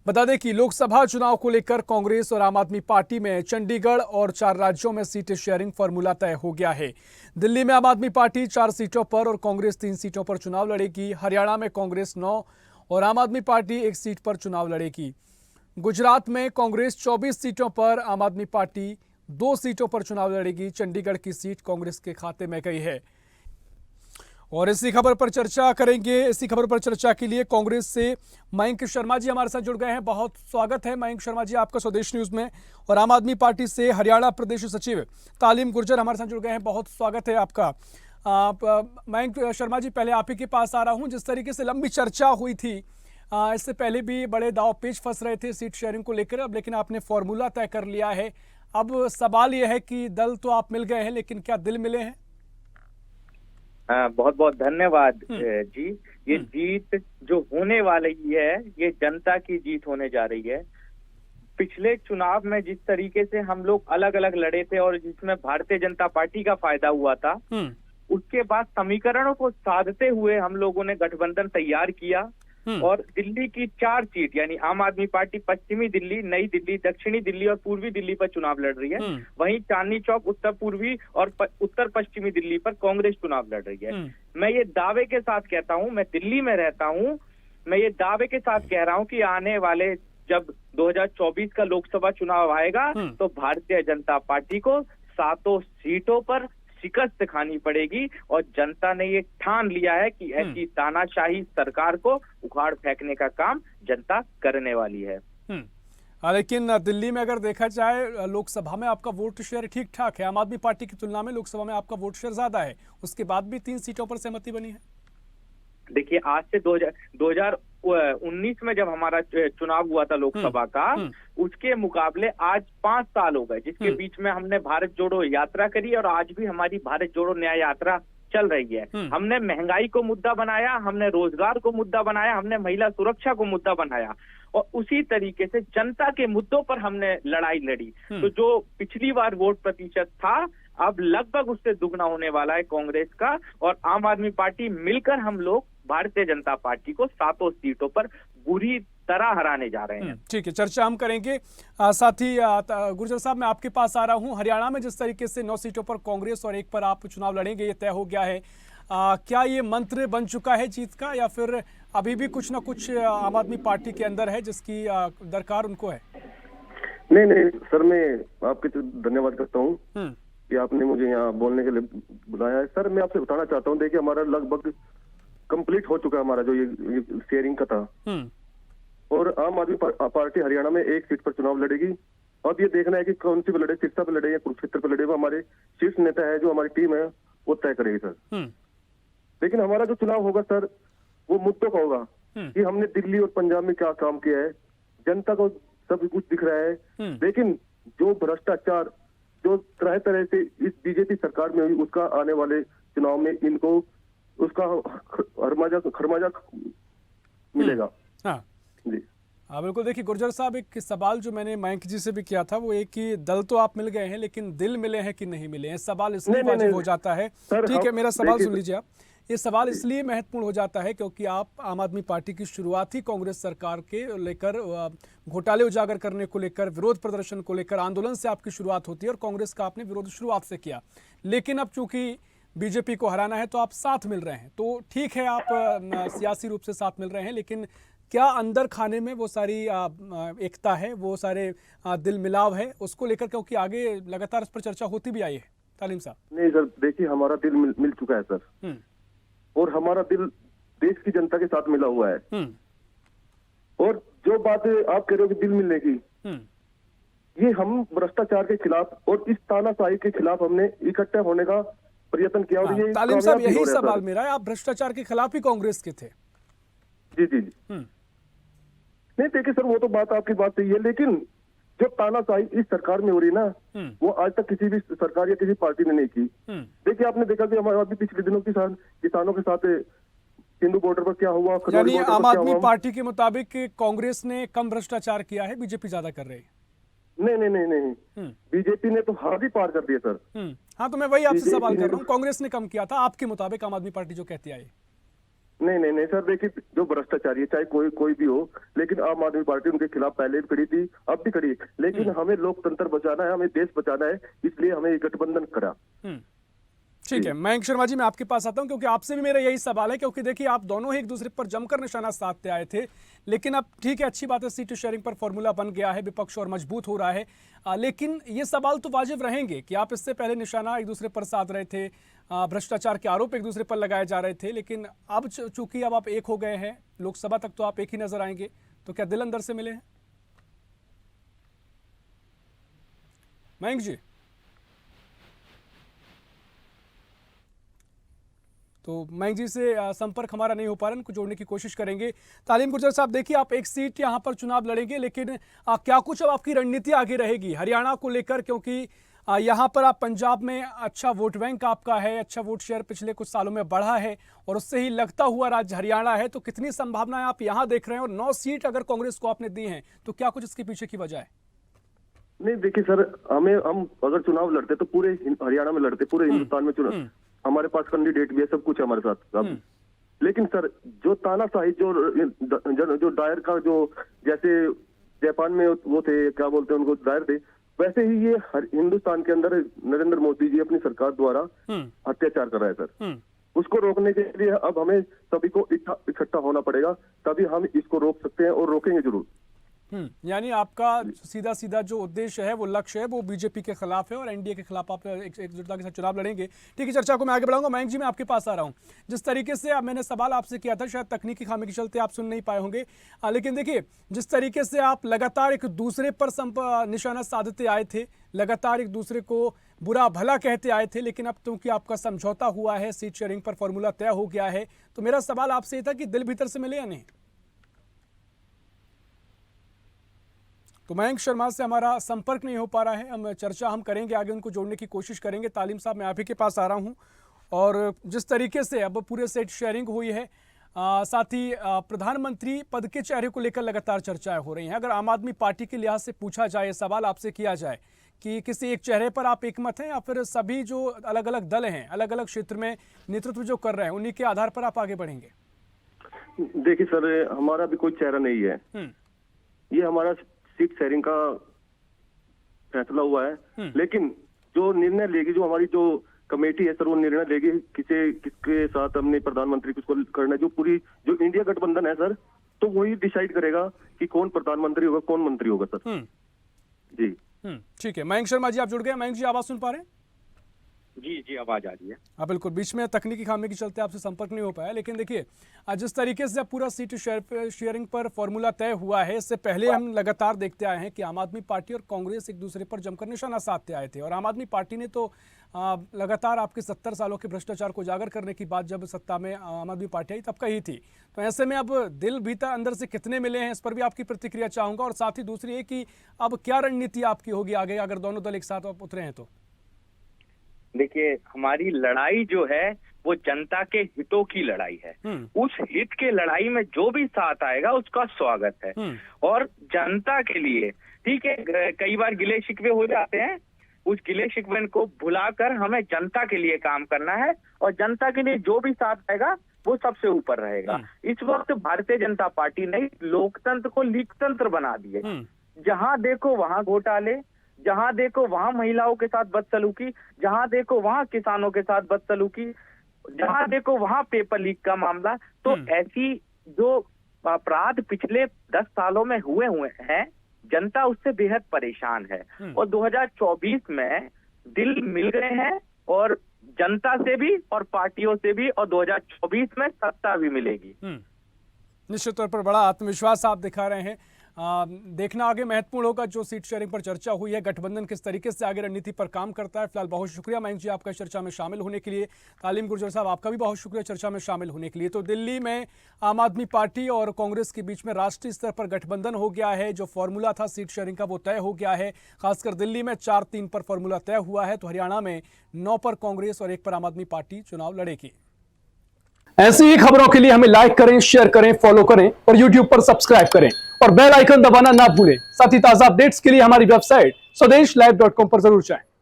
बता दें कि लोकसभा चुनाव को लेकर कांग्रेस और आम आदमी पार्टी में चंडीगढ़ और 4 राज्यों में सीट शेयरिंग फॉर्मूला तय हो गया है। दिल्ली में आम आदमी पार्टी 4 सीटों पर और कांग्रेस 3 सीटों पर चुनाव लड़ेगी। हरियाणा में कांग्रेस 9 और आम आदमी पार्टी 1 सीट पर चुनाव लड़ेगी। गुजरात में कांग्रेस 24 सीटों पर, आम आदमी पार्टी 2 सीटों पर चुनाव लड़ेगी। चंडीगढ़ की सीट कांग्रेस के खाते में गई है। और इसी खबर पर चर्चा करेंगे। इसी खबर पर चर्चा के लिए कांग्रेस से मयंक शर्मा जी हमारे साथ जुड़ गए हैं। बहुत स्वागत है मयंक शर्मा जी आपका स्वदेश न्यूज में। और आम आदमी पार्टी से हरियाणा प्रदेश सचिव तालीम गुर्जर हमारे साथ जुड़ गए हैं। बहुत स्वागत है आपका। मयंक शर्मा जी, पहले आप ही के पास आ रहा हूं। जिस तरीके से लंबी चर्चा हुई थी, इससे पहले भी बड़े दाव पेच फंस रहे थे सीट शेयरिंग को लेकर, अब लेकिन आपने फॉर्मूला तय कर लिया है। अब सवाल यह है कि दल तो आप मिल गए हैं, लेकिन क्या दिल मिले हैं? बहुत बहुत धन्यवाद जी। ये जीत जो होने वाली है, ये जनता की जीत होने जा रही है। पिछले चुनाव में जिस तरीके से हम लोग अलग अलग लड़े थे और जिसमें भारतीय जनता पार्टी का फायदा हुआ था, उसके बाद समीकरणों को साधते हुए हम लोगों ने गठबंधन तैयार किया और दिल्ली की 4 सीट यानी आम आदमी पार्टी पश्चिमी दिल्ली, नई दिल्ली, दक्षिणी दिल्ली और पूर्वी दिल्ली पर चुनाव लड़ रही है। वहीं चांदनी चौक, उत्तर पूर्वी और उत्तर पश्चिमी दिल्ली पर कांग्रेस चुनाव लड़ रही है। मैं ये दावे के साथ कहता हूं, मैं दिल्ली में रहता हूं, मैं ये दावे के साथ कह रहा हूं कि आने वाले जब 2024 का लोकसभा चुनाव आएगा तो भारतीय जनता पार्टी को 7 सीटों पर शिकस्त खानी पड़ेगी। और जनता ने ये ठान लिया है कि ऐसी तानाशाही सरकार को उखाड़ फेंकने का काम जनता करने वाली है। लेकिन दिल्ली में अगर देखा जाए, लोकसभा में आपका वोट शेयर ठीक ठाक है। आम आदमी पार्टी की तुलना में लोकसभा में आपका वोट शेयर ज्यादा है। उसके बाद भी 3 सीटों पर सहमति बनी है। देखिए, आज से 2019 में जब हमारा चुनाव हुआ था लोकसभा का, उसके मुकाबले आज 5 साल हो गए, जिसके बीच में हमने भारत जोड़ो यात्रा करी और आज भी हमारी भारत जोड़ो न्याय यात्रा चल रही है। हमने महंगाई को मुद्दा बनाया, हमने रोजगार को मुद्दा बनाया, हमने महिला सुरक्षा को मुद्दा बनाया और उसी तरीके से जनता के मुद्दों पर हमने लड़ाई लड़ी। तो जो पिछली बार वोट प्रतिशत था, अब लगभग उससे दुगना होने वाला है कांग्रेस का। और आम आदमी पार्टी मिलकर हम लोग भारतीय जनता पार्टी को 7 सीटों पर बुरी तरह हराने जा रहे हैं। ठीक है, चर्चा हम करेंगे। साथ ही गुर्जर साहब, मैं आपके पास आ रहा हूं। हरियाणा में जिस तरीके से 9 सीटों पर कांग्रेस और 1 पर आप चुनाव लड़ेंगे, ये तय हो गया है। क्या ये मंत्र बन चुका है जीत का, या फिर अभी भी कुछ ना कुछ आम आदमी पार्टी के अंदर है जिसकी दरकार उनको है? नहीं सर, मैं आपके धन्यवाद करता हूँ कि आपने मुझे यहाँ बोलने के लिए बुलाया है। सर, मैं आपसे बताना चाहता हूँ, देखिए हमारा लगभग कंप्लीट हो चुका है हमारा जो ये शेयरिंग का था। और आम आदमी पार्टी हरियाणा में 1 सीट पर चुनाव लड़ेगी। अब ये देखना है कि कौन सी पे लड़े, सिरसा पे लड़े या कुरुक्षेत्र पे लड़े, वो हमारे शीर्ष नेता है, जो हमारी टीम है, वो तय करेगी सर। लेकिन हमारा जो चुनाव होगा सर, वो मुद्दों का होगा कि हमने दिल्ली और पंजाब में क्या काम किया है। जनता को सब कुछ दिख रहा है, लेकिन जो भ्रष्टाचार जो तरह तरह से इस बीजेपी सरकार में हुई, उसका आने वाले चुनाव में इनको उसका खरमाजा मिलेगा। हाँ जी बिल्कुल। देखिए गुर्जर साहब, एक सवाल जो मैंने मयंक जी से भी किया था, वो एक कि दल तो आप मिल गए हैं, लेकिन दिल मिले हैं कि नहीं मिले हैं। सवाल इसलिए वाजिब हो जाता है। ठीक है, मेरा सवाल सुन लीजिए आप। ये सवाल इसलिए महत्वपूर्ण हो जाता है क्योंकि आप आम आदमी पार्टी की शुरुआत ही कांग्रेस सरकार के लेकर, घोटाले उजागर करने को लेकर, विरोध प्रदर्शन को लेकर, आंदोलन से आपकी शुरुआत होती है और कांग्रेस का आपने विरोध शुरुआत से किया। लेकिन अब चूंकि बीजेपी को हराना है तो आप साथ मिल रहे हैं, तो ठीक है, आप सियासी रूप से साथ मिल रहे हैं, लेकिन क्या अंदर खाने में वो सारी एकता है, वो सारे दिल मिलाव है, उसको लेकर? क्योंकि आगे लगातार इस पर चर्चा होती भी आई है। तालीम साहब। नहीं सर, देखिए हमारा दिल मिल चुका है सर, और हमारा दिल देश की जनता के साथ मिला हुआ है। और जो बात आप कह रहे हो कि दिल मिलने की, ये हम भ्रष्टाचार के खिलाफ और इस तानाशाही के खिलाफ हमने इकट्ठा होने का प्रयत्न किया। और ये तालीम साहब, यही सवाल मेरा है। आप भ्रष्टाचार के खिलाफ ही कांग्रेस के थे। जी नहीं, देखिए सर, वो तो बात आपकी बात सही है, लेकिन जो तानाशाही इस सरकार में हो रही है ना, वो आज तक किसी भी सरकार या किसी पार्टी ने नहीं की। देखिए आपने देखा कि हमारे अभी पिछले दिनों किसानों के साथ सिंधु बॉर्डर पर क्या हुआ, यानी आम आदमी पार्टी के मुताबिक कांग्रेस ने कम भ्रष्टाचार किया है, बीजेपी ज्यादा कर रही है। नहीं, बीजेपी ने तो हाथ ही पार कर दिया सर। हाँ, तो मैं वही आपसे सवाल कर रहा हूँ, कांग्रेस ने कम किया था आपके मुताबिक, आम आदमी पार्टी जो कहती आई। नहीं नहीं नहीं सर, देखिए जो भ्रष्टाचारी है चाहे कोई भी हो, लेकिन आम आदमी पार्टी उनके खिलाफ पहले भी खड़ी थी, अब भी खड़ी है। लेकिन हमें लोकतंत्र बचाना है, हमें देश बचाना है, इसलिए हमें ये गठबंधन करा। ठीक है, मयंक शर्मा जी मैं आपके पास आता हूं क्योंकि आपसे भी मेरा यही सवाल है, क्योंकि देखिए आप दोनों ही एक दूसरे पर जमकर निशाना साधते आए थे, लेकिन अब ठीक है, अच्छी बात है, सीट शेयरिंग पर फॉर्मूला बन गया है, विपक्ष और मजबूत हो रहा है, लेकिन ये सवाल तो वाजिब रहेंगे कि आप इससे पहले निशाना एक दूसरे पर साध रहे थे, भ्रष्टाचार के आरोप एक दूसरे पर लगाए जा रहे थे, लेकिन अब चूंकि अब आप एक हो गए हैं, लोकसभा तक तो आप एक ही नजर आएंगे, तो क्या दिल अंदर से मिले हैं मयंक जी? तो मयंक जी से संपर्क हमारा नहीं हो पा रहा है, उनको जोड़ने की कोशिश करेंगे। तालीम गुर्जर साहब, देखिए आप एक सीट यहाँ पर चुनाव लड़ेंगे, लेकिन क्या कुछ अब आपकी रणनीति आगे रहेगी हरियाणा को लेकर, क्योंकि यहाँ पर आप पंजाब में अच्छा वोट बैंक आपका है, अच्छा वोट शेयर पिछले कुछ सालों में बढ़ा है और उससे ही लगता हुआ राज्य हरियाणा है, तो कितनी संभावनाएं आप यहाँ देख रहे हैं? और 9 सीट अगर कांग्रेस को आपने दी हैं तो क्या कुछ इसके पीछे की वजह है? नहीं देखिए सर, हम अगर चुनाव लड़ते तो पूरे हरियाणा में लड़ते, पूरे हिंदुस्तान में चुनाव, हमारे पास कैंडिडेट भी है, सब कुछ है हमारे साथ अब। लेकिन सर जो तानाशाही, जो दायर का, जो जैसे जापान में वो थे, क्या बोलते हैं उनको, दायर थे, वैसे ही ये हिंदुस्तान के अंदर नरेंद्र मोदी जी अपनी सरकार द्वारा अत्याचार कर रहा है सर। उसको रोकने के लिए अब हमें सभी को इकट्ठा होना पड़ेगा, तभी हम इसको रोक सकते हैं और रोकेंगे जरूर। यानी आपका सीधा सीधा जो उद्देश्य है, वो लक्ष्य है, वो बीजेपी के खिलाफ है और एनडीए के खिलाफ आप एकजुटता के साथ चुनाव लड़ेंगे। ठीक है, चर्चा को मैं आगे बढ़ाऊंगा। मयंक जी मैं आपके पास आ रहा हूं। जिस तरीके से मैंने सवाल आपसे किया था, शायद तकनीकी खामी के चलते आप सुन नहीं पाए होंगे, लेकिन देखिए जिस तरीके से आप लगातार एक दूसरे पर निशाना साधते आए थे, लगातार एक दूसरे को बुरा भला कहते आए थे, लेकिन अब क्योंकि आपका समझौता हुआ है, सीट शेयरिंग पर फॉर्मूला तय हो गया है, तो मेरा सवाल आपसे था कि दिल भीतर से मिले या नहीं? तो मयंक शर्मा से हमारा संपर्क नहीं हो पा रहा है, हम चर्चा करेंगे आगे, उनको जोड़ने की कोशिश करेंगे। तालीम साहब मैं आप ही के पास आ रहा हूं, और जिस तरीके से अब पूरे सेट शेयरिंग हुई है, साथ ही प्रधानमंत्री पद के चेहरे को लेकर लगातार चर्चाएं हो रही हैं। अगर आम आदमी पार्टी के लिहाज से पूछा जाए, सवाल आपसे किया जाए कि किसी एक चेहरे पर आप एकमत हैं या फिर सभी जो अलग अलग दल हैं, अलग अलग क्षेत्र में नेतृत्व जो कर रहे हैं, उन्हीं के आधार पर आप आगे बढ़ेंगे? देखिए सर, हमारा भी कोई चेहरा नहीं है, ये हमारा सीट शेयरिंग का फैसला हुआ है, लेकिन जो निर्णय लेगी, जो हमारी जो कमेटी है सर, वो निर्णय लेगी किसके साथ हमने प्रधानमंत्री किसको करना है। जो इंडिया गठबंधन है सर, तो वही डिसाइड करेगा कि कौन प्रधानमंत्री होगा, कौन मंत्री होगा सर। जी ठीक है, मयंक शर्मा जी आप जुड़ गए। मयंक जी आवाज सुन पा रहे हैं? जी आवाज आ रही है। हाँ बिल्कुल, बीच में तकनीकी खामी के चलते आपसे संपर्क नहीं हो पाया, लेकिन देखिए जिस तरीके से पूरा सीट शेयरिंग पर फॉर्मूला तय हुआ है, इससे पहले हम लगातार देखते आए हैं कि आम आदमी पार्टी और कांग्रेस एक दूसरे पर जमकर निशाना साधते आए थे, और आम आदमी पार्टी ने तो लगातार आपके 70 सालों के भ्रष्टाचार को उजागर करने की बात जब सत्ता में आम आदमी पार्टी आई तब कही थी। तो ऐसे में अब दिल भीतर अंदर से कितने मिले हैं, इस पर भी आपकी प्रतिक्रिया चाहूंगा, और साथ ही दूसरी है कि अब क्या रणनीति आपकी होगी आगे अगर दोनों दल एक साथ उतरे हैं तो? देखिए, हमारी लड़ाई जो है वो जनता के हितों की लड़ाई है। उस हित के लड़ाई में जो भी साथ आएगा उसका स्वागत है, और जनता के लिए, ठीक है, कई बार गिले शिकवे हो जाते हैं, उस गिले शिकवे को भुलाकर हमें जनता के लिए काम करना है, और जनता के लिए जो भी साथ आएगा वो सबसे ऊपर रहेगा। इस वक्त भारतीय जनता पार्टी ने लोकतंत्र को लीकतंत्र बना दिए। जहां देखो वहां घोटाले, जहां देखो वहां महिलाओं के साथ बदसलूकी, जहां देखो वहां किसानों के साथ बदसलूकी, जहां देखो वहां पेपर लीक का मामला। तो ऐसी जो अपराध पिछले 10 सालों में हुए हैं, जनता उससे बेहद परेशान है, और 2024 में दिल मिल गए हैं, और जनता से भी और पार्टियों से भी, और 2024 में सत्ता भी मिलेगी। निश्चित तौर पर बड़ा आत्मविश्वास आप दिखा रहे हैं। देखना आगे महत्वपूर्ण होगा, जो सीट शेयरिंग पर चर्चा हुई है, गठबंधन किस तरीके से आगे रणनीति पर काम करता है। फिलहाल बहुत शुक्रिया मयंक जी आपका चर्चा में शामिल होने के लिए। तालीम गुर्जर साहब आपका भी बहुत शुक्रिया चर्चा में शामिल होने के लिए। तो दिल्ली में आम आदमी पार्टी और कांग्रेस के बीच में राष्ट्रीय स्तर पर गठबंधन हो गया है। जो फॉर्मूला था सीट शेयरिंग का वो तय हो गया है। खासकर दिल्ली में 4-3 पर फॉर्मूला तय हुआ है, तो हरियाणा में 9 पर कांग्रेस और 1 पर आम आदमी पार्टी चुनाव लड़ेगी। ऐसी ही खबरों के लिए हमें लाइक करें, शेयर करें, फॉलो करें और YouTube पर सब्सक्राइब करें और बेल आइकन दबाना ना भूलें। साथ ही ताजा अपडेट्स के लिए हमारी वेबसाइट स्वदेशलाइव.com पर जरूर जाएं।